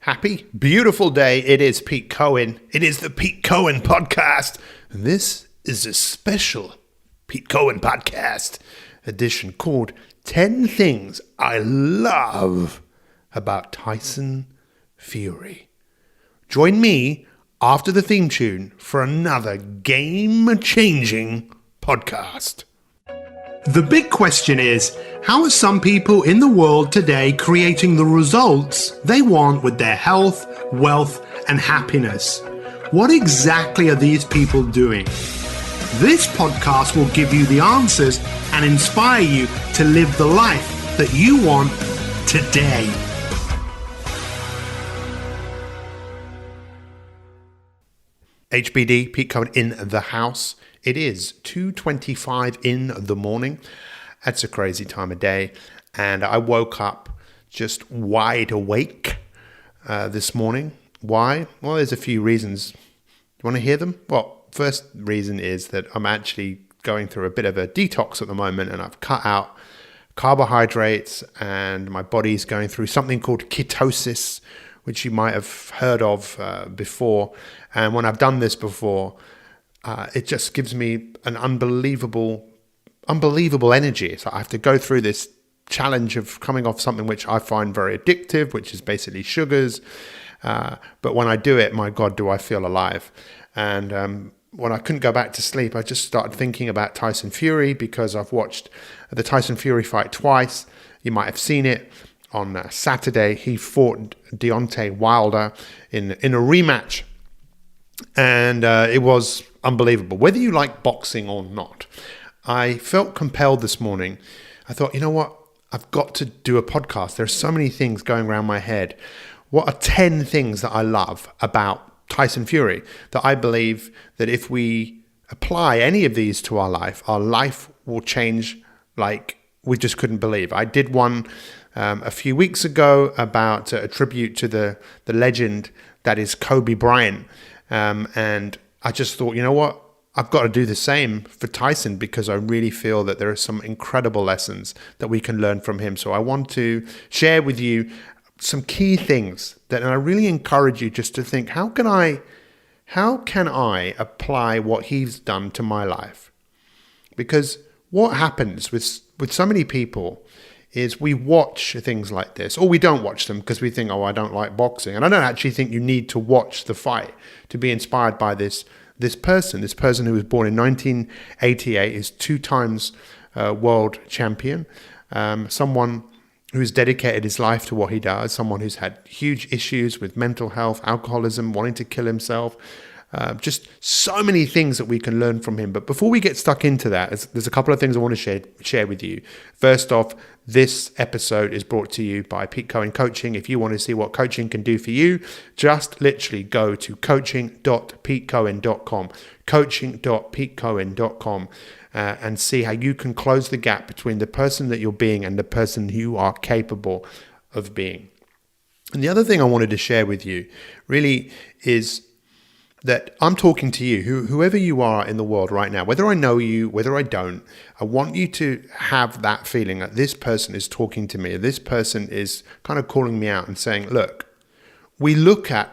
Happy, beautiful day. It is Pete Cohen. It is the Pete Cohen podcast. This is a special Pete Cohen podcast edition called 10 Things I Love About Tyson Fury. Join me after the theme tune for another game-changing podcast. The big question is, how are some people in the world today creating the results they want with their health, wealth, and happiness? What exactly are these people doing? This podcast will give you the answers and inspire you to live the life that you want today. HBD, Pete Cohen in the house. It is 2:25 in the morning. That's a crazy time of day. And I woke up just wide awake this morning. Why? Well, there's a few reasons. Do you want to hear them? Well, first reason is that I'm actually going through a bit of a detox at the moment, and I've cut out carbohydrates, and my body's going through something called ketosis, which you might have heard of before. And when I've done this before, it just gives me an unbelievable energy. So I have to go through this challenge of coming off something which I find very addictive, which is basically sugars. But when I do it, my God, do I feel alive. And when I couldn't go back to sleep, I just started thinking about Tyson Fury, because I've watched the Tyson Fury fight twice. You might have seen it. On Saturday, he fought Deontay Wilder in a rematch. And it was unbelievable. Whether you like boxing or not, I felt compelled this morning. I thought, you know what? I've got to do a podcast. There are so many things going around my head. What are 10 things that I love about Tyson Fury that I believe that if we apply any of these to our life will change like we just couldn't believe. I did one a few weeks ago about a tribute to the legend that is Kobe Bryant. And I just thought, you know what? I've got to do the same for Tyson, because I really feel that there are some incredible lessons that we can learn from him. So I want to share with you some key things and I really encourage you just to think, how can I apply what he's done to my life? Because what happens with so many people is we watch things like this, or we don't watch them because we think, oh, I don't like boxing. And I don't actually think you need to watch the fight to be inspired by this person who was born in 1988, is 2 times world champion, someone who's dedicated his life to what he does, someone who's had huge issues with mental health, alcoholism, wanting to kill himself, just so many things that we can learn from him. But before we get stuck into that, there's a couple of things I want to share with you. First off, this episode is brought to you by Pete Cohen Coaching. If you want to see what coaching can do for you, just literally go to coaching.petecohen.com, coaching.petecohen.com, and see how you can close the gap between the person that you're being and the person you are capable of being. And the other thing I wanted to share with you really is that I'm talking to you, whoever you are in the world right now, whether I know you, whether I don't, I want you to have that feeling that this person is talking to me, this person is kind of calling me out and saying, look, we look at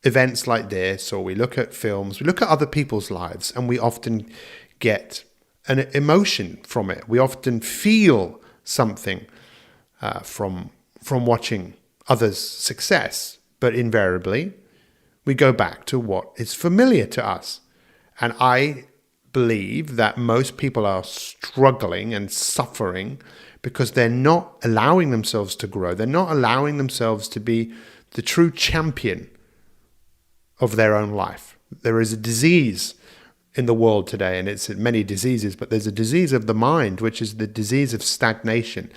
events like this, or we look at films, we look at other people's lives, and we often get an emotion from it. We often feel something from watching others' success, but invariably, we go back to what is familiar to us. And I believe that most people are struggling and suffering because they're not allowing themselves to grow. They're not allowing themselves to be the true champion of their own life. There is a disease in the world today, and it's many diseases, but there's a disease of the mind, which is the disease of stagnation,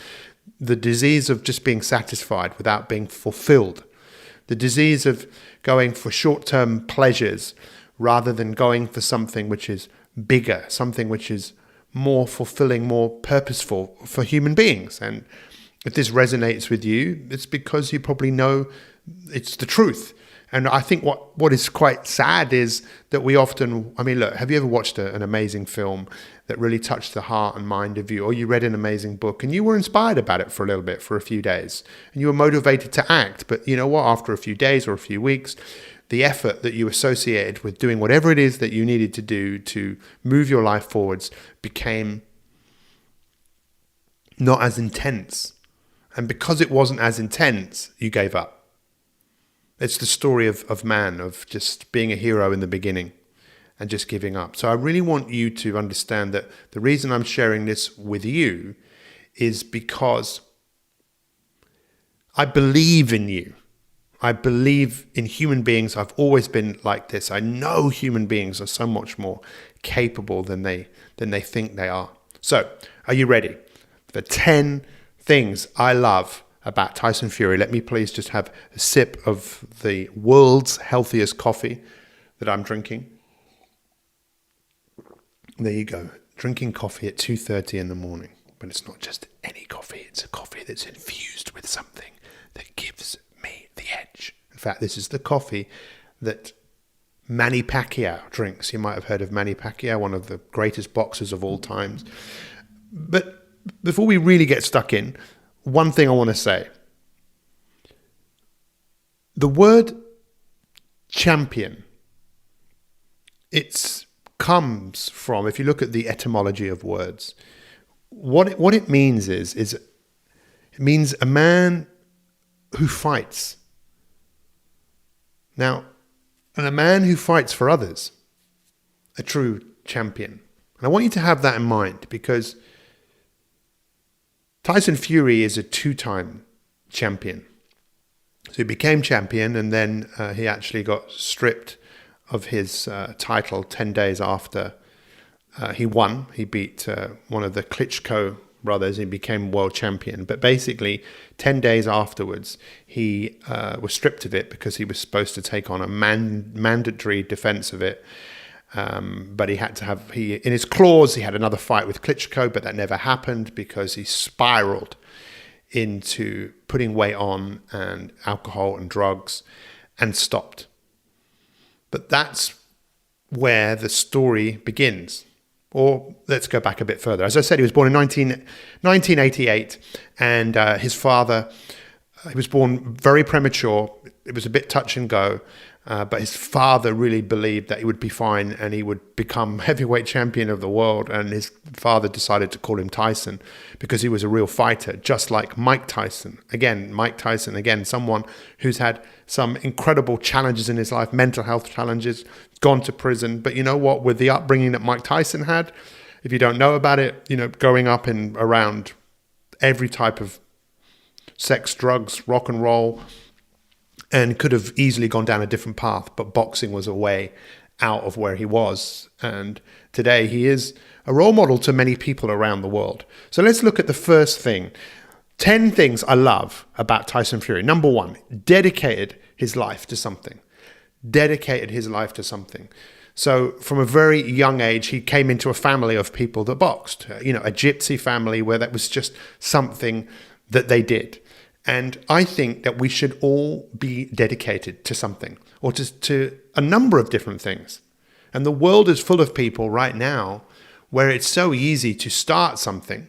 the disease of just being satisfied without being fulfilled. The disease of going for short-term pleasures rather than going for something which is bigger, something which is more fulfilling, more purposeful for human beings. And if this resonates with you, it's because you probably know it's the truth. And I think what is quite sad is that we often, I mean, look, have you ever watched an amazing film that really touched the heart and mind of you, or you read an amazing book and you were inspired about it for a little bit, for a few days, and you were motivated to act, but you know what, after a few days or a few weeks, the effort that you associated with doing whatever it is that you needed to do to move your life forwards became not as intense. And because it wasn't as intense, you gave up. It's the story of man, of just being a hero in the beginning and just giving up. So I really want you to understand that the reason I'm sharing this with you is because I believe in you. I believe in human beings. I've always been like this. I know human beings are so much more capable than they think they are. So, are you ready? The 10 things I love about Tyson Fury. Let me please just have a sip of the world's healthiest coffee that I'm drinking. There you go. Drinking coffee at 2:30 in the morning. But it's not just any coffee. It's a coffee that's infused with something that gives me the edge. In fact, this is the coffee that Manny Pacquiao drinks. You might have heard of Manny Pacquiao, one of the greatest boxers of all times. But before we really get stuck in, one thing I want to say. The word champion, it comes from, if you look at the etymology of words, what it means is it means a man who fights. Now, and a man who fights for others, a true champion. And I want you to have that in mind, because Tyson Fury is a 2-time champion. So he became champion, and then he actually got stripped of his title 10 days after he won. He beat one of the Klitschko brothers. He became world champion. But basically, 10 days afterwards, he was stripped of it because he was supposed to take on a mandatory defense of it. But he had to have, in his clause, he had another fight with Klitschko, but that never happened because he spiraled into putting weight on and alcohol and drugs and stopped. But that's where the story begins. Or let's go back a bit further. As I said, he was born in 1988, and his father, he was born very premature. It was a bit touch and go. But his father really believed that he would be fine and he would become heavyweight champion of the world. And his father decided to call him Tyson because he was a real fighter, just like Mike Tyson. Mike Tyson, someone who's had some incredible challenges in his life, mental health challenges, gone to prison. But you know what? With the upbringing that Mike Tyson had, if you don't know about it, growing up in around every type of sex, drugs, rock and roll, and could have easily gone down a different path, but boxing was a way out of where he was. And today he is a role model to many people around the world. So let's look at the first thing. 10 things I love about Tyson Fury. Number 1, dedicated his life to something. So from a very young age, he came into a family of people that boxed, a gypsy family where that was just something that they did. And I think that we should all be dedicated to something, or to a number of different things. And the world is full of people right now where it's so easy to start something,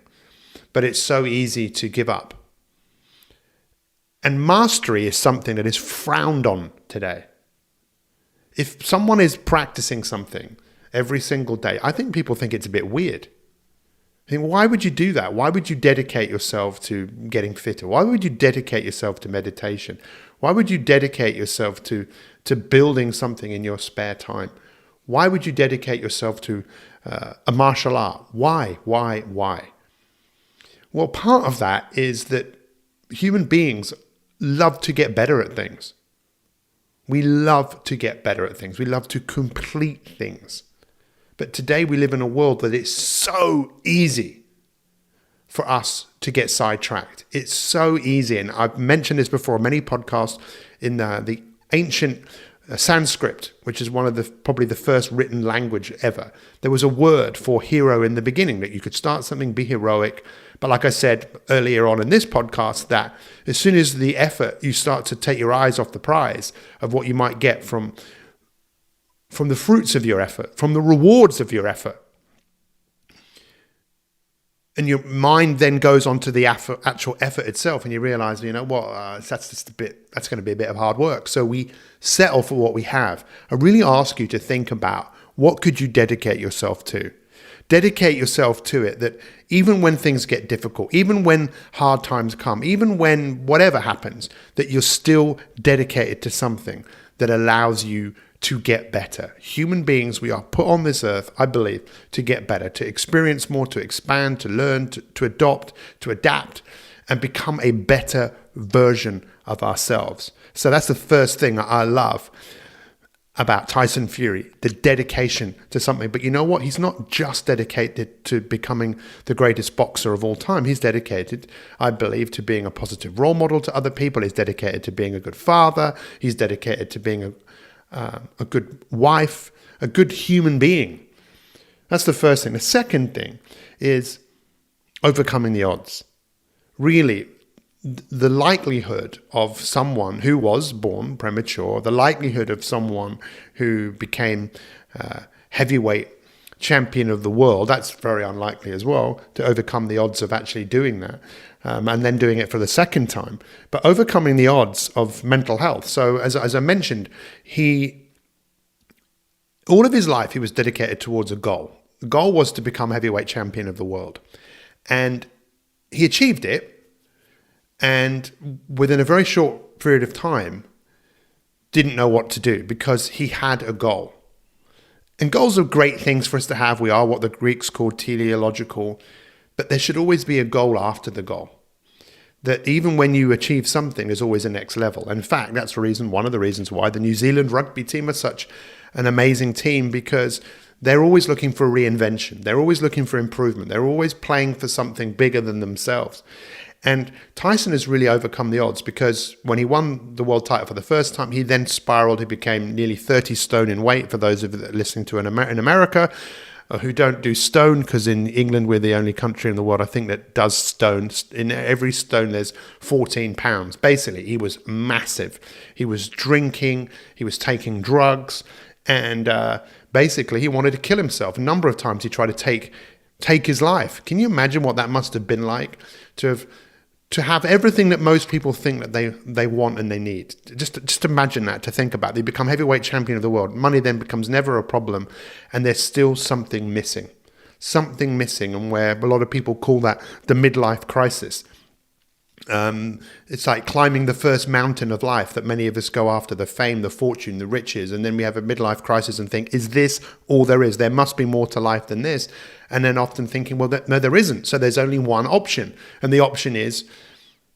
but it's so easy to give up. And mastery is something that is frowned on today. If someone is practicing something every single day, I think people think it's a bit weird. I think, why would you do that? Why would you dedicate yourself to getting fitter? Why would you dedicate yourself to meditation? Why would you dedicate yourself to building something in your spare time? Why would you dedicate yourself to a martial art? Why? Well, part of that is that human beings love to get better at things. We love to get better at things. We love to complete things. But today we live in a world that it's so easy for us to get sidetracked. It's so easy. And I've mentioned this before, many podcasts, in the ancient Sanskrit, which is one of probably the first written language ever. There was a word for hero in the beginning, that you could start something, be heroic, But like I said earlier on in this podcast, that as soon as the effort, you start to take your eyes off the prize of what you might get from the fruits of your effort, from the rewards of your effort, and your mind then goes on to the actual effort itself, and you realize, you know what, that's going to be a bit of hard work. So we settle for what we have. I really ask you to think about, what could you dedicate yourself to? Dedicate yourself to it, that even when things get difficult, even when hard times come, even when whatever happens, that you're still dedicated to something that allows you to get better. Human beings, we are put on this earth, I believe, to get better, to experience more, to expand, to learn, to adopt, to adapt, and become a better version of ourselves. So that's the first thing I love about Tyson Fury, the dedication to something. But you know what? He's not just dedicated to becoming the greatest boxer of all time. He's dedicated, I believe, to being a positive role model to other people. He's dedicated to being a good father. He's dedicated to being a good wife, a good human being. That's the first thing. The second thing is overcoming the odds. Really, the likelihood of someone who was born premature, the likelihood of someone who became heavyweight champion of the world, that's very unlikely as well, to overcome the odds of actually doing that, and then doing it for the second time. But overcoming the odds of mental health. So as I mentioned, all of his life, he was dedicated towards a goal. The goal was to become heavyweight champion of the world. And he achieved it. And within a very short period of time, didn't know what to do because he had a goal. And goals are great things for us to have. We are what the Greeks called teleological, but there should always be a goal after the goal. That even when you achieve something, there's always a next level. In fact, that's one of the reasons why the New Zealand rugby team are such an amazing team, because they're always looking for reinvention. They're always looking for improvement. They're always playing for something bigger than themselves. And Tyson has really overcome the odds, because when he won the world title for the first time, he then spiraled. He became nearly 30 stone in weight. For those of you that are listening to in America who don't do stone, because in England we're the only country in the world, I think, that does stone. In every stone there's 14 pounds. Basically, he was massive. He was drinking, he was taking drugs, and basically he wanted to kill himself. A number of times he tried to take his life. Can you imagine what that must have been like, to have everything that most people think that they want and they need? Just imagine that, to think about. They become heavyweight champion of the world. Money then becomes never a problem, and there's still something missing. Something missing, and where a lot of people call that the midlife crisis. It's like climbing the first mountain of life that many of us go after, the fame, the fortune, the riches, and then we have a midlife crisis and think, is this all there is? There must be more to life than this. And then often thinking, well, no, there isn't. So there's only one option, and the option is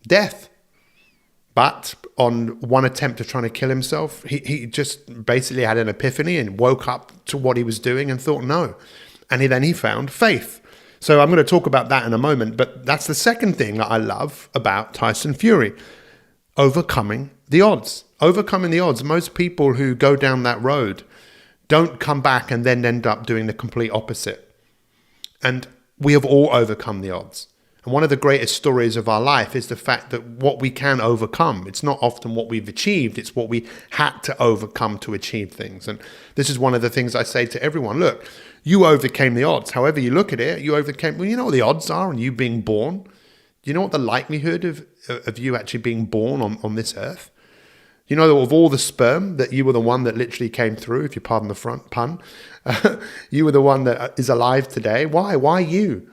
death. But on one attempt of trying to kill himself, he just basically had an epiphany and woke up to what he was doing and thought no. And then he found faith. So I'm going to talk about that in a moment, but that's the second thing that I love about Tyson Fury. Overcoming the odds. Overcoming the odds. Most people who go down that road don't come back and then end up doing the complete opposite. And we have all overcome the odds. And one of the greatest stories of our life is the fact that what we can overcome, it's not often what we've achieved, it's what we had to overcome to achieve things. And this is one of the things I say to everyone. Look, you overcame the odds. However you look at it, you overcame, well, you know what the odds are on you being born? Do you know what the likelihood of you actually being born on this earth? You know that of all the sperm, that you were the one that literally came through, if you pardon the front pun. You were the one that is alive today. Why? Why you?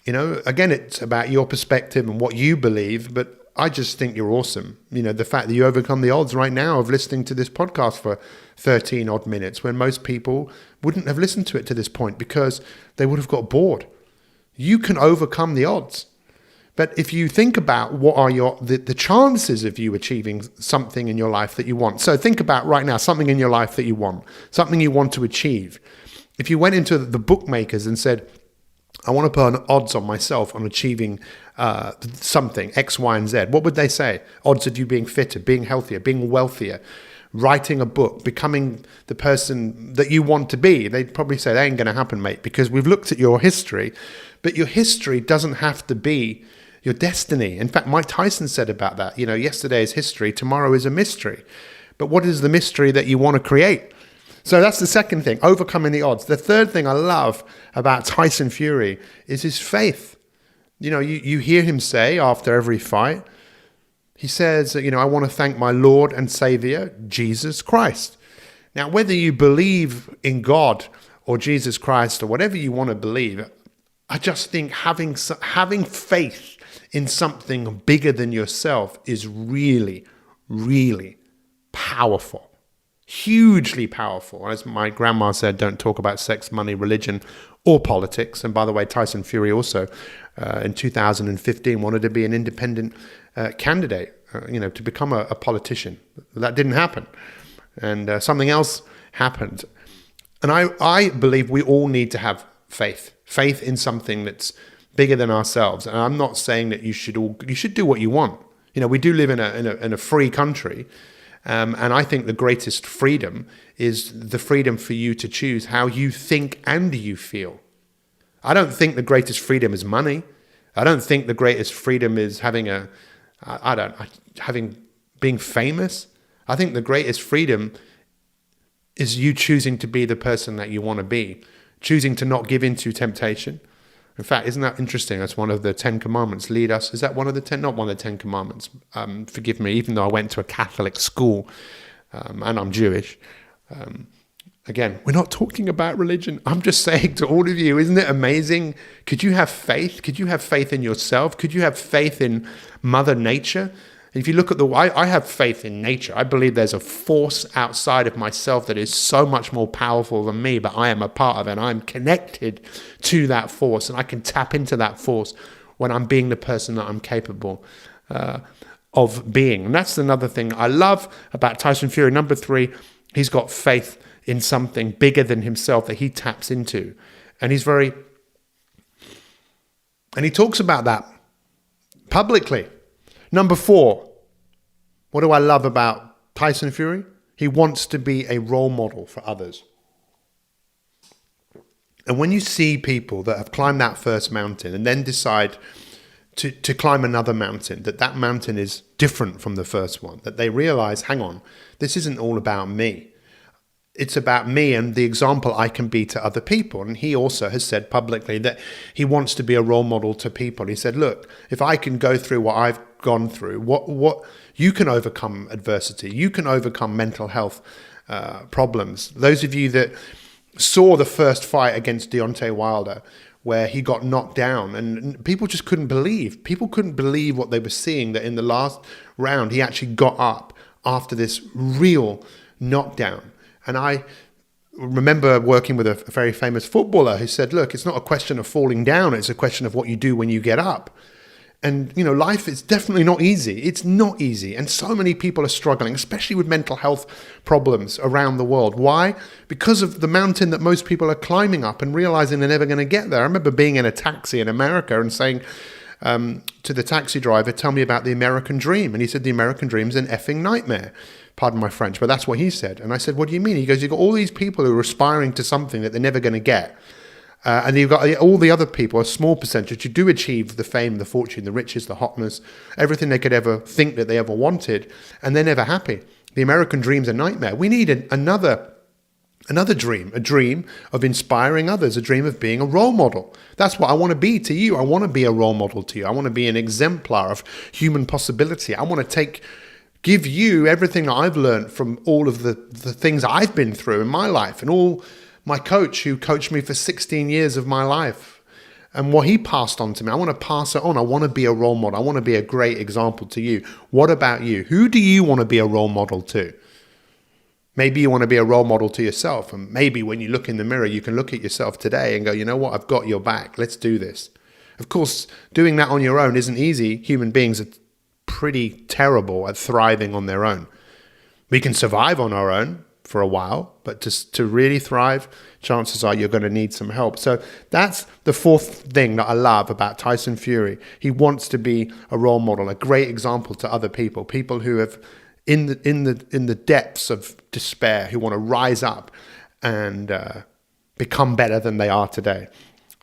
You know, again, it's about your perspective and what you believe, but I just think you're awesome. You know, the fact that you overcome the odds right now of listening to this podcast for 13 odd minutes, when most people wouldn't have listened to it to this point because they would have got bored. You can overcome the odds. But if you think about what are the chances of you achieving something in your life that you want. So think about right now, something in your life that you want, something you want to achieve. If you went into the bookmakers and said, I want to put an odds on myself on achieving something, X, Y, and Z, what would they say? Odds of you being fitter, being healthier, being wealthier, writing a book, becoming the person that you want to be. They'd probably say, that ain't going to happen, mate, because we've looked at your history, but your history doesn't have to be your destiny. In fact, Mike Tyson said about that, yesterday is history, tomorrow is a mystery. But what is the mystery that you want to create? So that's the second thing, overcoming the odds. The third thing I love about Tyson Fury is his faith. You hear him say after every fight, he says, I want to thank my Lord and Savior, Jesus Christ. Now, whether you believe in God or Jesus Christ or whatever you want to believe, I just think having faith in something bigger than yourself is really, really powerful. Hugely powerful. As my grandma said, don't talk about sex, money, religion, or politics. And by the way, Tyson Fury also, in 2015, wanted to be an independent candidate, to become a politician. That didn't happen. And something else happened. And I believe we all need to have faith in something that's bigger than ourselves. And I'm not saying that you should do what you want. We do live in a free country. And I think the greatest freedom is the freedom for you to choose how you think and you feel. I don't think the greatest freedom is money. I don't think the greatest freedom is being famous. I think the greatest freedom is you choosing to be the person that you want to be, choosing to not give in to temptation. In fact, isn't that interesting? That's one of the 10 commandments. Lead us. Is that one of the 10? Not one of the 10 commandments. Forgive me, even though I went to a Catholic school and I'm Jewish. Again, we're not talking about religion. I'm just saying to all of you, isn't it amazing? Could you have faith? Could you have faith in yourself? Could you have faith in Mother Nature? If you look at I have faith in nature. I believe there's a force outside of myself that is so much more powerful than me, but I am a part of it. And I'm connected to that force, and I can tap into that force when I'm being the person that I'm capable of being. And that's another thing I love about Tyson Fury. Number 3, he's got faith in something bigger than himself that he taps into. And he talks about that publicly. Number 4, what do I love about Tyson Fury? He wants to be a role model for others. And when you see people that have climbed that first mountain and then decide to climb another mountain, that mountain is different from the first one, that they realize, hang on, this isn't all about me. It's about me and the example I can be to other people. And he also has said publicly that he wants to be a role model to people. He said, look, if I can go through what I've gone through, what you can overcome adversity, you can overcome mental health problems. Those of you that saw the first fight against Deontay Wilder, where he got knocked down, and people just couldn't believe. People couldn't believe what they were seeing, that in the last round, he actually got up after this real knockdown. And I remember working with a very famous footballer who said, look, it's not a question of falling down. It's a question of what you do when you get up. And, life is definitely not easy. It's not easy. And so many people are struggling, especially with mental health problems around the world. Why? Because of the mountain that most people are climbing up and realizing they're never going to get there. I remember being in a taxi in America and saying to the taxi driver, tell me about the American dream. And he said, the American dream's an effing nightmare. Pardon my French, but that's what he said. And I said, what do you mean? He goes, you've got all these people who are aspiring to something that they're never going to get. And you've got all the other people, a small percentage, who do achieve the fame, the fortune, the riches, the hotness, everything they could ever think that they ever wanted, and they're never happy. The American dream's a nightmare. We need another dream, a dream of inspiring others, a dream of being a role model. That's what I want to be to you. I want to be a role model to you. I want to be an exemplar of human possibility. I want to give you everything that I've learned from all of the things I've been through in my life, and all my coach who coached me for 16 years of my life and what he passed on to me. I want to pass it on. I want to be a role model. I want to be a great example to you. What about you? Who do you want to be a role model to? Maybe you want to be a role model to yourself. And maybe when you look in the mirror, you can look at yourself today and go, you know what? I've got your back. Let's do this. Of course, doing that on your own isn't easy. Human beings are pretty terrible at thriving on their own. We can survive on our own for a while, but to really thrive, chances are you're going to need some help. So that's the fourth thing that I love about Tyson Fury. He wants to be a role model, a great example to other people who have in the depths of despair, who want to rise up and become better than they are today.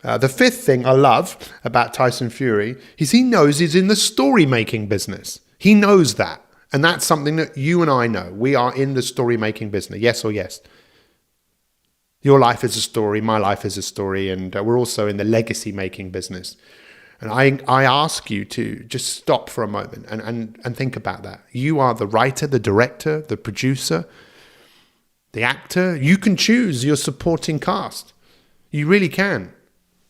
The fifth thing I love about Tyson Fury is he knows he's in the story-making business. He knows that. And that's something that you and I know. We are in the story-making business. Yes or yes? Your life is a story. My life is a story. And we're also in the legacy-making business. And I ask you to just stop for a moment and think about that. You are the writer, the director, the producer, the actor. You can choose your supporting cast. You really can.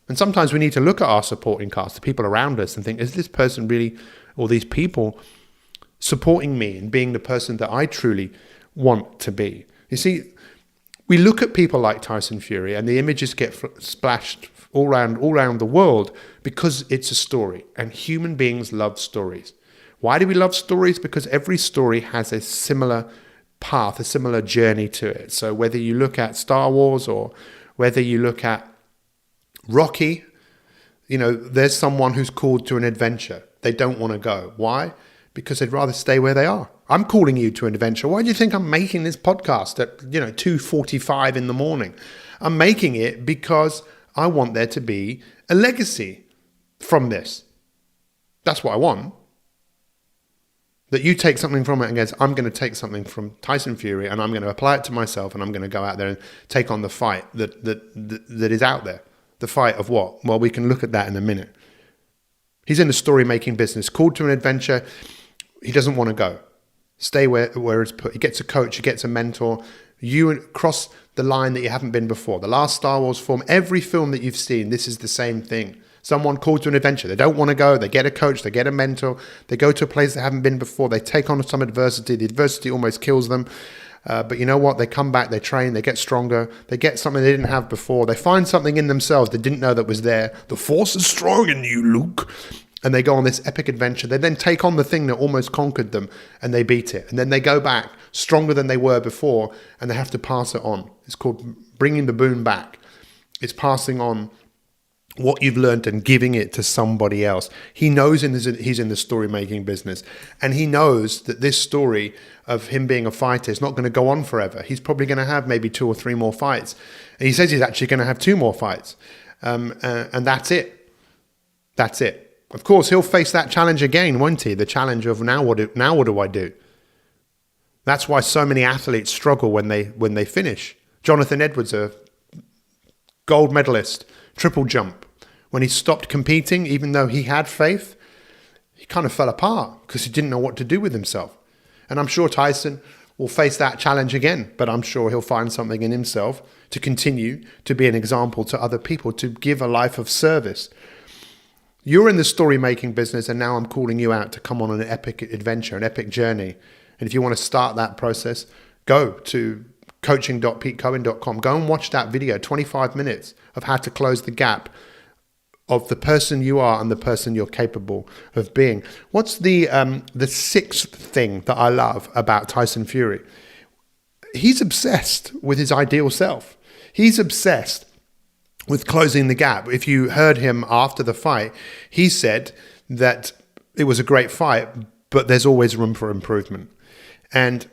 And sometimes we need to look at our supporting cast, the people around us, and think, is this person really, or these people, supporting me and being the person that I truly want to be? You see, we look at people like Tyson Fury and the images get splashed all around the world because it's a story, and human beings love stories. Why do we love stories? Because every story has a similar path, a similar journey to it. So whether you look at Star Wars or whether you look at Rocky, there's someone who's called to an adventure. They don't want to go. Why? Because they'd rather stay where they are. I'm calling you to an adventure. Why do you think I'm making this podcast at 2:45 in the morning? I'm making it because I want there to be a legacy from this. That's what I want. That you take something from it and goes, I'm going to take something from Tyson Fury and I'm going to apply it to myself, and I'm going to go out there and take on the fight that is out there. The fight of what? Well, we can look at that in a minute. He's in the story-making business, called to an adventure. He doesn't want to go. Stay where it's put. He gets a coach, he gets a mentor. You cross the line that you haven't been before. The last Star Wars film, every film that you've seen, this is the same thing. Someone called to an adventure. They don't want to go. They get a coach. They get a mentor. They go to a place they haven't been before. They take on some adversity. The adversity almost kills them. But you know what? They come back, they train, they get stronger, they get something they didn't have before. They find something in themselves they didn't know that was there. The force is strong in you, Luke. And they go on this epic adventure. They then take on the thing that almost conquered them and they beat it. And then they go back stronger than they were before and they have to pass it on. It's called bringing the boon back. It's passing on what you've learned and giving it to somebody else. He knows he's in the story-making business, and he knows that this story of him being a fighter is not going to go on forever. He's probably going to have maybe 2 or 3 more fights. And he says he's actually going to have 2 more fights. And that's it. That's it. Of course, he'll face that challenge again, won't he? The challenge of now what do I do? That's why so many athletes struggle when they finish. Jonathan Edwards, a gold medalist, triple jump. When he stopped competing, even though he had faith, he kind of fell apart because he didn't know what to do with himself. And I'm sure Tyson will face that challenge again, but I'm sure he'll find something in himself to continue to be an example to other people, to give a life of service. You're in the story-making business, and now I'm calling you out to come on an epic adventure, an epic journey. And if you want to start that process, go to coaching.petecohen.com. Go and watch that video, 25 minutes of how to close the gap of the person you are and the person you're capable of being. What's the 6th thing that I love about Tyson Fury? He's obsessed with his ideal self. He's obsessed with closing the gap. If you heard him after the fight, he said that it was a great fight, but there's always room for improvement. And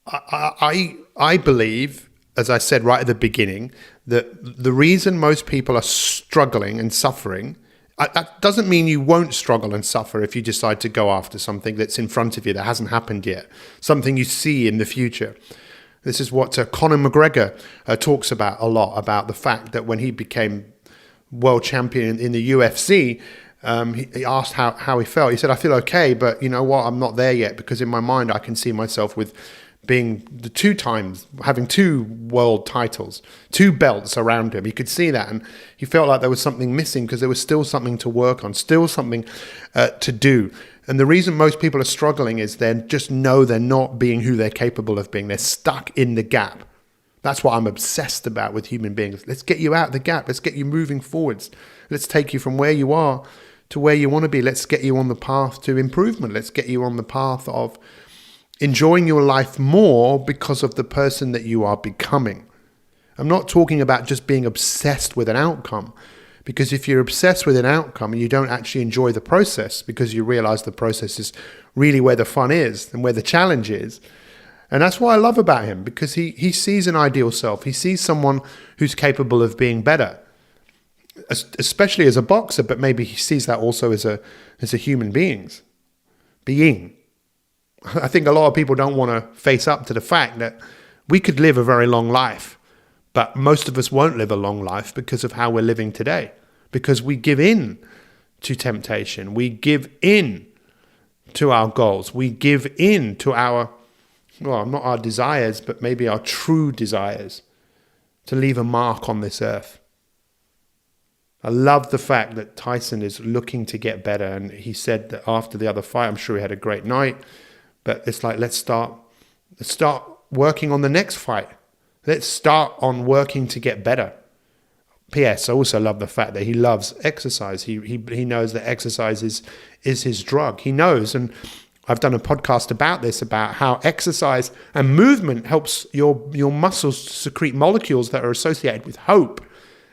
I believe, as I said right at the beginning, that the reason most people are struggling and suffering, that doesn't mean you won't struggle and suffer if you decide to go after something that's in front of you that hasn't happened yet, something you see in the future. This is what Conor McGregor talks about a lot, about the fact that when he became world champion in the UFC, he asked how he felt. He said, I feel okay, but you know what? I'm not there yet, because in my mind, I can see myself with being the 2 times, having 2 world titles, 2 belts around him. He could see that, and he felt like there was something missing because there was still something to work on, still something to do. And the reason most people are struggling is they just know they're not being who they're capable of being. They're stuck in the gap. That's what I'm obsessed about with human beings. Let's get you out of the gap. Let's get you moving forwards. Let's take you from where you are to where you want to be. Let's get you on the path to improvement. Let's get you on the path of enjoying your life more because of the person that you are becoming. I'm not talking about just being obsessed with an outcome, Because if you're obsessed with an outcome and you don't actually enjoy the process because you realize the process is really where the fun is and where the challenge is. And that's what I love about him, because he sees an ideal self. He sees someone who's capable of being better, especially as a boxer, but maybe he sees that also as a human being. I think a lot of people don't want to face up to the fact that we could live a very long life, but most of us won't live a long life because of how we're living today, because we give in to temptation. We give in to our goals. We give in to our, well, not our desires, but maybe our true desires to leave a mark on this earth. I love the fact that Tyson is looking to get better. And he said that after the other fight, I'm sure he had a great night, but it's like, let's start working on the next fight. Let's start on working to get better. P.S. I also love the fact that he loves exercise. He knows that exercise is his drug. He knows, and I've done a podcast about this, about how exercise and movement helps your muscles secrete molecules that are associated with hope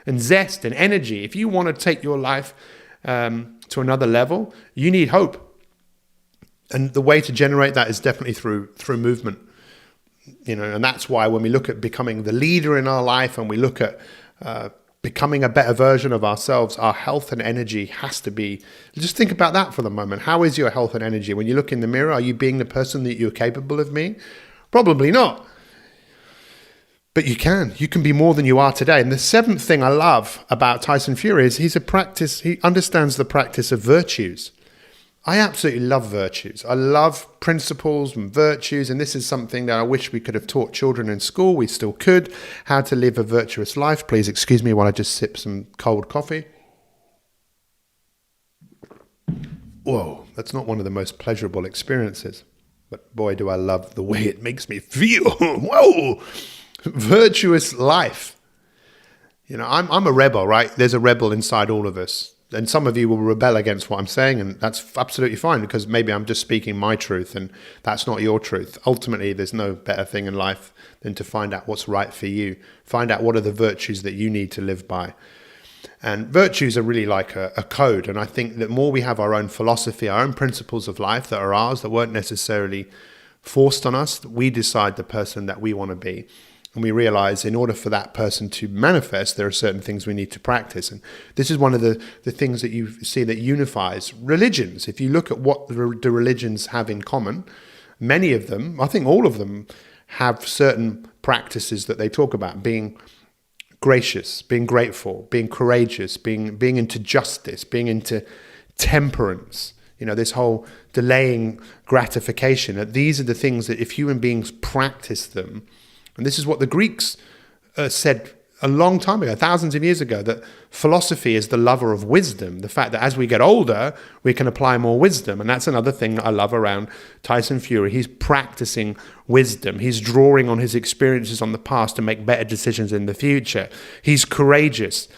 and zest and energy. If you want to take your life to another level, you need hope. And the way to generate that is definitely through movement. And that's why when we look at becoming the leader in our life and we look at becoming a better version of ourselves, our health and energy has to be, just think about that for the moment. How is your health and energy? When you look in the mirror, are you being the person that you're capable of being? Probably not. But you can be more than you are today. And the seventh thing I love about Tyson Fury is he understands the practice of virtues. I absolutely love virtues. I love principles and virtues, and this is something that I wish we could have taught children in school. We still could. How to live a virtuous life. Please excuse me while I just sip some cold coffee. Whoa, that's not one of the most pleasurable experiences, but boy, do I love the way it makes me feel. Whoa, virtuous life. I'm a rebel, right? There's a rebel inside all of us. And some of you will rebel against what I'm saying, and that's absolutely fine, because maybe I'm just speaking my truth and that's not your truth. Ultimately, there's no better thing in life than to find out what's right for you. Find out what are the virtues that you need to live by. And virtues are really like a code. And I think that more we have our own philosophy, our own principles of life that are ours, that weren't necessarily forced on us, we decide the person that we want to be. And we realize in order for that person to manifest, there are certain things we need to practice. And this is one of the things that you see that unifies religions. If you look at what the religions have in common, many of them, I think all of them, have certain practices that they talk about: being gracious, being grateful, being courageous, being into justice, being into temperance. This whole delaying gratification. That these are the things that if human beings practice them, and this is what the Greeks said a long time ago, thousands of years ago, that philosophy is the lover of wisdom. The fact that as we get older, we can apply more wisdom. And that's another thing that I love around Tyson Fury. He's practicing wisdom. He's drawing on his experiences on the past to make better decisions in the future. He's courageous.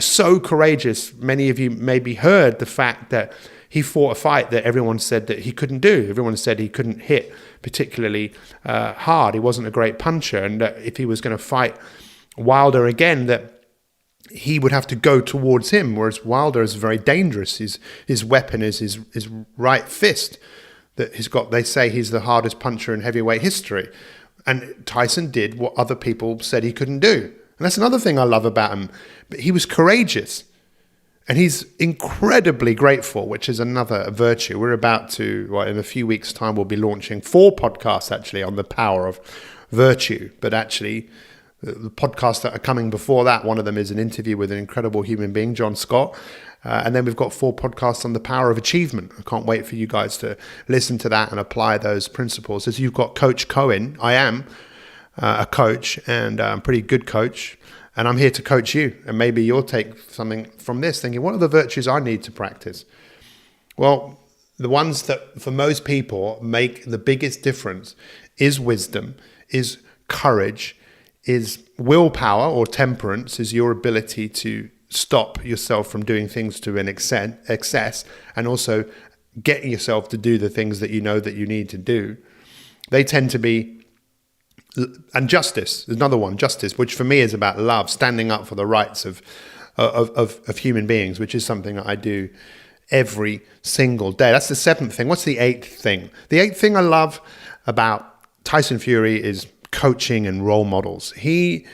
So courageous. Many of you maybe heard the fact that he fought a fight that everyone said that he couldn't do. Everyone said he couldn't hit particularly hard. He wasn't a great puncher. And that if he was going to fight Wilder again, that he would have to go towards him, whereas Wilder is very dangerous. His weapon is his right fist that he's got. They say he's the hardest puncher in heavyweight history. And Tyson did what other people said he couldn't do. And that's another thing I love about him. But he was courageous. And he's incredibly grateful, which is another virtue. We're about to, in a few weeks' time, we'll be launching 4 podcasts actually on the power of virtue. But actually, the podcasts that are coming before that, one of them is an interview with an incredible human being, John Scott. And then we've got 4 podcasts on the power of achievement. I can't wait for you guys to listen to that and apply those principles. As you've got Coach Cohen, I am a coach, and I'm a pretty good coach. And I'm here to coach you. And maybe you'll take something from this thinking, what are the virtues I need to practice? Well, the ones that for most people make the biggest difference is wisdom, is courage, is willpower or temperance, is your ability to stop yourself from doing things to an excess, and also getting yourself to do the things that you know that you need to do. They tend to be. And justice is another one, justice, which for me is about love, standing up for the rights of of human beings, which is something that I do every single day. That's the seventh thing. What's the eighth thing? The eighth thing I love about Tyson Fury is coaching and role models. He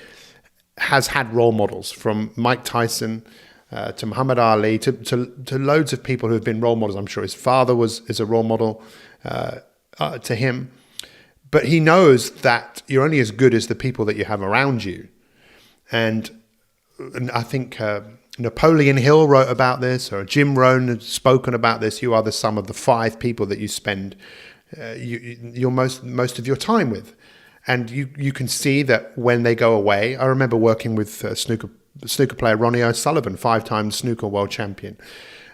has had role models from Mike Tyson to Muhammad Ali to loads of people who have been role models. I'm sure his father is a role model to him. But he knows that you're only as good as the people that you have around you. And I think Napoleon Hill wrote about this, or Jim Rohn has spoken about this. You are the sum of the 5 people that you spend your most of your time with. And you can see that when they go away. I remember working with snooker player Ronnie O'Sullivan, 5-time snooker world champion.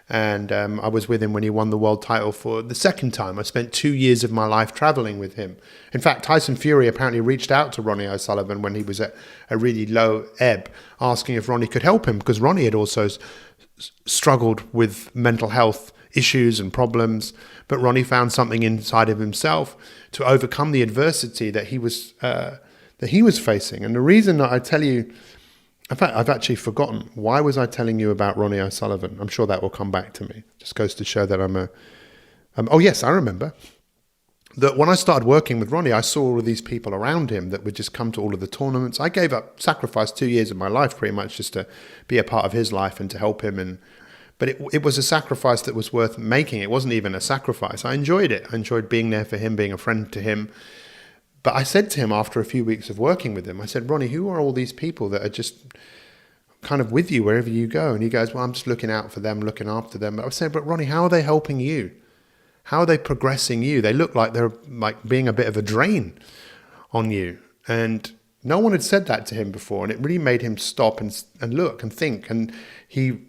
And I was with him when he won the world title for the second time. I spent 2 years of my life traveling with him. In fact, Tyson Fury apparently reached out to Ronnie O'Sullivan when he was at a really low ebb, asking if Ronnie could help him, because Ronnie had also struggled with mental health issues and problems. But Ronnie found something inside of himself to overcome the adversity that he was facing. And the reason that I tell you, in fact, I've actually forgotten. Why was I telling you about Ronnie O'Sullivan? I'm sure that will come back to me. Just goes to show that oh, yes, I remember. That when I started working with Ronnie, I saw all of these people around him that would just come to all of the tournaments. I sacrificed 2 years of my life pretty much just to be a part of his life and to help him. But it was a sacrifice that was worth making. It wasn't even a sacrifice. I enjoyed it. I enjoyed being there for him, being a friend to him. But I said to him after a few weeks of working with him, I said, Ronnie, who are all these people that are just kind of with you wherever you go? And he goes, well, I'm just looking out for them, looking after them. But I said, but Ronnie, how are they helping you? How are they progressing you? They look like they're like being a bit of a drain on you. And no one had said that to him before. And it really made him stop and look and think. And he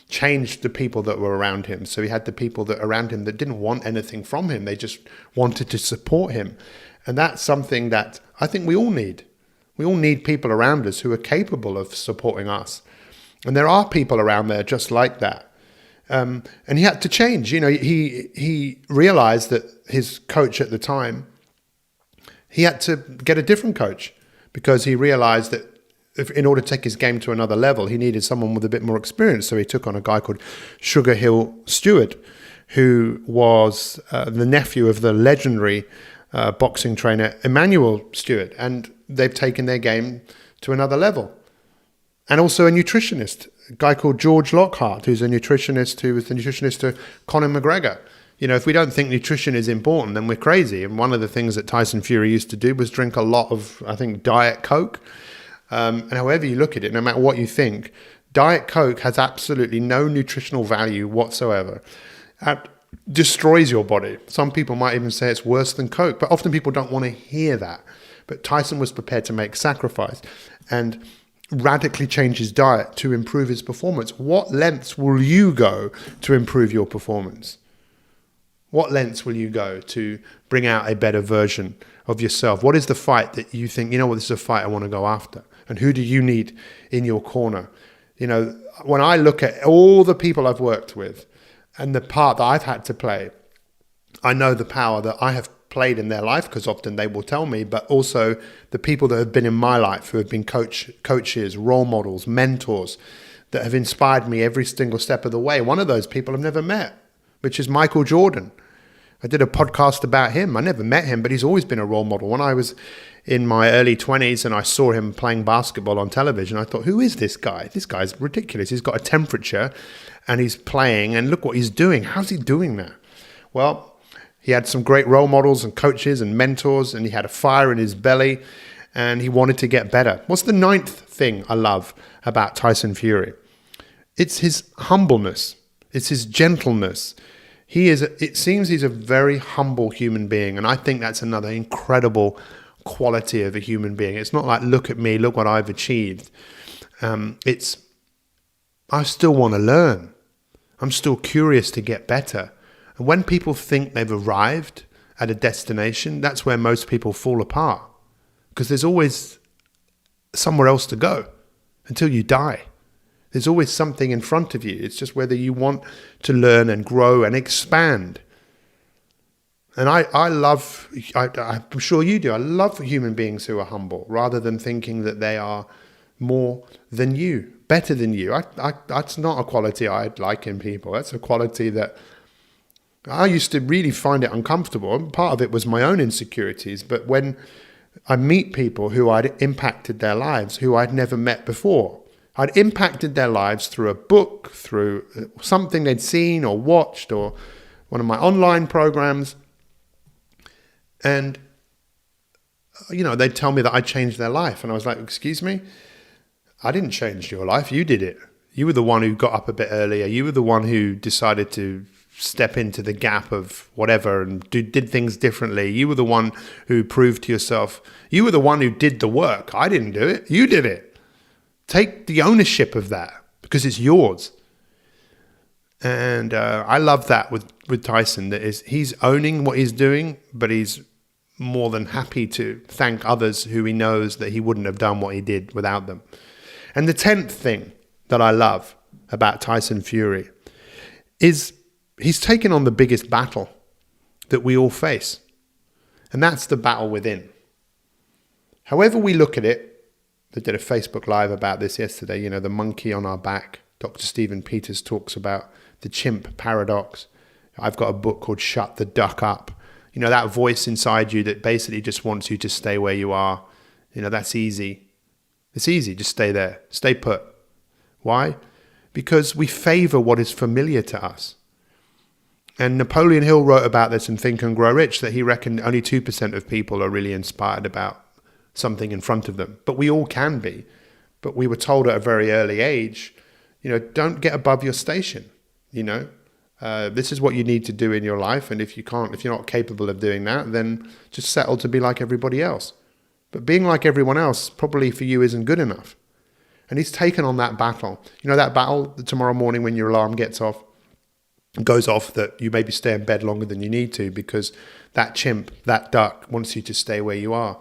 changed the people that were around him. So he had the people that around him that didn't want anything from him. They just wanted to support him. And that's something that I think we all need. We all need people around us who are capable of supporting us. And there are people around there just like that. And he had to change. You know, he realized that his coach at the time, he had to get a different coach, because he realized that in order to take his game to another level, he needed someone with a bit more experience. So he took on a guy called Sugar Hill Stewart, who was the nephew of the legendary boxing trainer Emmanuel Stewart, and they've taken their game to another level. And also a nutritionist, a guy called George Lockhart, who's a nutritionist, who was the nutritionist to Conor McGregor. You know, if we don't think nutrition is important, then we're crazy. And one of the things that Tyson Fury used to do was drink a lot of, I think, Diet Coke. And however you look at it, no matter what you think, Diet Coke has absolutely no nutritional value whatsoever. It destroys your body. Some people might even say it's worse than Coke, but often people don't want to hear that. But Tyson was prepared to make sacrifice and radically change his diet to improve his performance. What lengths will you go to improve your performance? What lengths will you go to bring out a better version of yourself? What is the fight that you think, you know what, this is a fight I want to go after? And who do you need in your corner? You know, when I look at all the people I've worked with and the part that I've had to play, I know the power that I have played in their life, because often they will tell me, but also the people that have been in my life, who have been coaches, role models, mentors, that have inspired me every single step of the way. One of those people I've never met, which is Michael Jordan. I did a podcast about him. I never met him, but he's always been a role model. When I was in my early 20s and I saw him playing basketball on television, I thought, who is this guy? This guy's ridiculous. He's got a temperature and he's playing, and look what he's doing. How's he doing that? Well, he had some great role models and coaches and mentors, and he had a fire in his belly, and he wanted to get better. What's the ninth thing I love about Tyson Fury? It's his humbleness. It's his gentleness. It seems he's a very humble human being, and I think that's another incredible quality of a human being. It's not like, look at me, look what I've achieved. I still want to learn. I'm still curious to get better. And when people think they've arrived at a destination, that's where most people fall apart, because there's always somewhere else to go until you die. There's always something in front of you. It's just whether you want to learn and grow and expand. And I'm sure you do, I love human beings who are humble, rather than thinking that they are more than you, better than you. That's not a quality I like in people. That's a quality that I used to really find it uncomfortable. And part of it was my own insecurities. But when I meet people who I'd impacted their lives, who I'd never met before, I'd impacted their lives through a book, through something they'd seen or watched, or one of my online programs. And, they'd tell me that I changed their life. And I was like, excuse me? I didn't change your life. You did it. You were the one who got up a bit earlier. You were the one who decided to step into the gap of whatever and did things differently. You were the one who proved to yourself. You were the one who did the work. I didn't do it. You did it. Take the ownership of that because it's yours. And I love that with Tyson. That is, he's owning what he's doing, but he's more than happy to thank others who he knows that he wouldn't have done what he did without them. And the 10th thing that I love about Tyson Fury is he's taken on the biggest battle that we all face. And that's the battle within. However we look at it, they did a Facebook Live about this yesterday, the monkey on our back. Dr. Stephen Peters talks about the chimp paradox. I've got a book called Shut the Duck Up. That voice inside you that basically just wants you to stay where you are. That's easy. It's easy. Just stay there. Stay put. Why? Because we favor what is familiar to us. And Napoleon Hill wrote about this in Think and Grow Rich, that he reckoned only 2% of people are really inspired about something in front of them. But we all can be. But we were told at a very early age, don't get above your station. This is what you need to do in your life. And if you're not capable of doing that, then just settle to be like everybody else. But being like everyone else probably for you isn't good enough. And he's taken on that battle. That battle tomorrow morning when your alarm goes off, that you maybe stay in bed longer than you need to because that chimp, that duck wants you to stay where you are.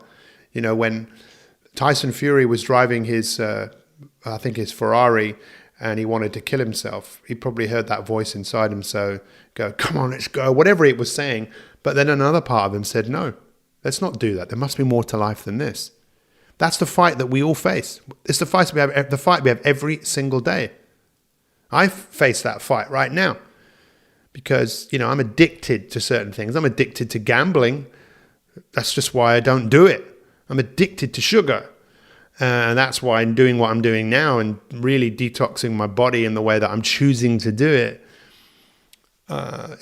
When Tyson Fury was driving his Ferrari and he wanted to kill himself, he probably heard that voice inside him go, come on, let's go, whatever it was saying. But then another part of him said, no, let's not do that. There must be more to life than this. That's the fight that we all face. It's the fight we have every single day. I face that fight right now because, I'm addicted to certain things. I'm addicted to gambling. That's just why I don't do it. I'm addicted to sugar. And that's why I'm doing what I'm doing now and really detoxing my body in the way that I'm choosing to do it.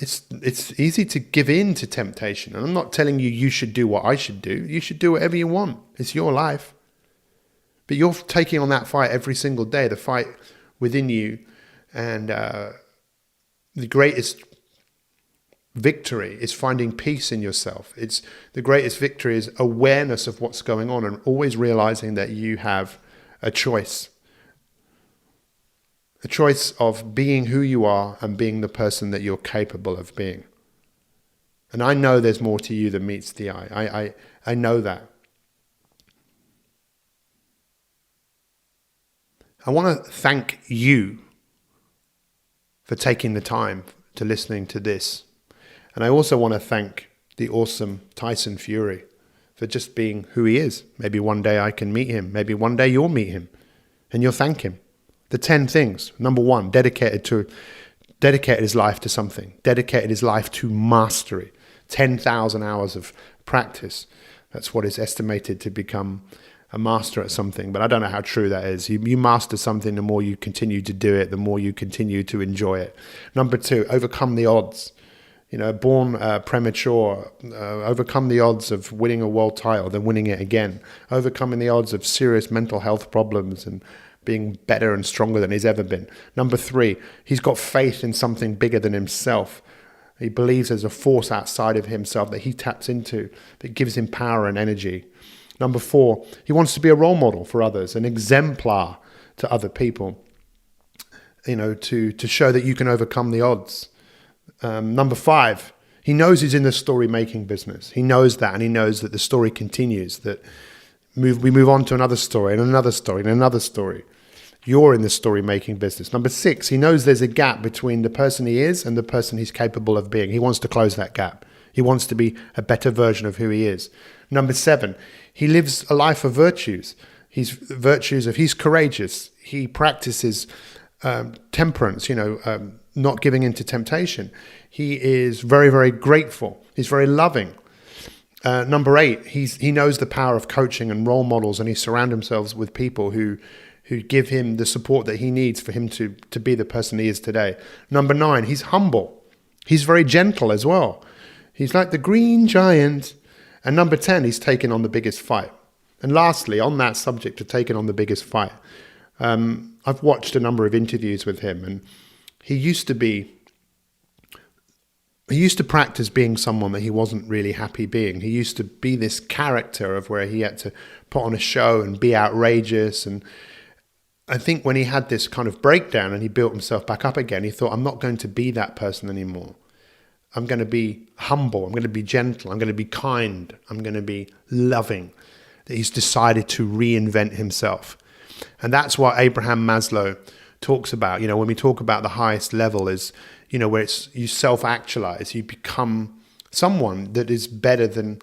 It's easy to give in to temptation. And I'm not telling you should do what I should do. You should do whatever you want. It's your life. But you're taking on that fight every single day, the fight within you. And the greatest victory is finding peace in yourself. It's the greatest victory is awareness of what's going on and always realizing that you have a choice. A choice of being who you are and being the person that you're capable of being. And I know there's more to you than meets the eye. I know that. I want to thank you for taking the time to listening to this. And I also want to thank the awesome Tyson Fury for just being who he is. Maybe one day I can meet him. Maybe one day you'll meet him and you'll thank him. The 10 things. Number 1, dedicated his life to something. Dedicated his life to mastery. 10,000 hours of practice. That's what is estimated to become a master at something. But I don't know how true that is. You master something, the more you continue to do it, the more you continue to enjoy it. Number 2, overcome the odds. Born premature, overcome the odds of winning a world title, then winning it again. Overcoming the odds of serious mental health problems and being better and stronger than he's ever been. Number 3, he's got faith in something bigger than himself. He believes there's a force outside of himself that he taps into that gives him power and energy. Number 4, he wants to be a role model for others, an exemplar to other people, to show that you can overcome the odds. Number 5, he knows he's in the story-making business. He knows that, and he knows that the story continues, that we move on to another story and another story and another story. You're in the story-making business. Number 6, he knows there's a gap between the person he is and the person he's capable of being. He wants to close that gap. He wants to be a better version of who he is. Number 7, he lives a life of virtues. He's courageous. He practices temperance, not giving into temptation. He is very, very grateful. He's very loving. Number 8, he knows the power of coaching and role models, and he surrounds himself with people who give him the support that he needs for him to be the person he is today. Number 9, he's humble. He's very gentle as well. He's like the green giant. And number 10, he's taken on the biggest fight. And lastly, on that subject of taking on the biggest fight, I've watched a number of interviews with him, and he used to practice being someone that he wasn't really happy being. He used to be this character of where he had to put on a show and be outrageous. And I think when he had this kind of breakdown and he built himself back up again, he thought, I'm not going to be that person anymore. I'm going to be humble. I'm going to be gentle. I'm going to be kind. I'm going to be loving. That he's decided to reinvent himself. And that's what Abraham Maslow talks about. When we talk about the highest level is, where it's you self-actualize, you become someone that is better than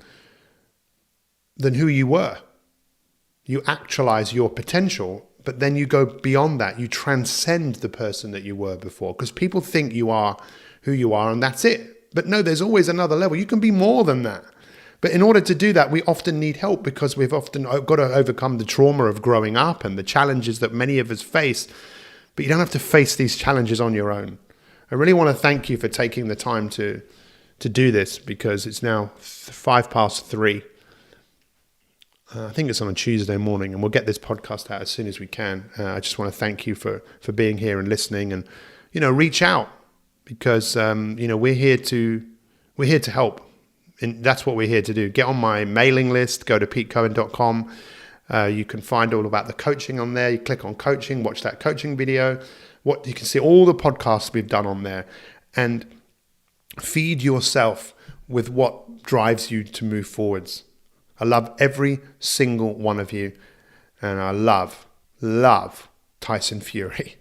who you were. You actualize your potential, but then you go beyond that. You transcend the person that you were before, because people think you are who you are and that's it. But no, there's always another level. You can be more than that. But in order to do that, we often need help, because we've often got to overcome the trauma of growing up and the challenges that many of us face. But you don't have to face these challenges on your own. I really want to thank you for taking the time to do this, because it's now 3:05. I think it's on a Tuesday morning, and we'll get this podcast out as soon as we can. I just want to thank you for being here and listening, and reach out, because we're here to help. And that's what we're here to do. Get on my mailing list, go to petecohen.com. You can find all about the coaching on there. You click on coaching, watch that coaching video. You can see all the podcasts we've done on there, and feed yourself with what drives you to move forwards. I love every single one of you, and I love Tyson Fury.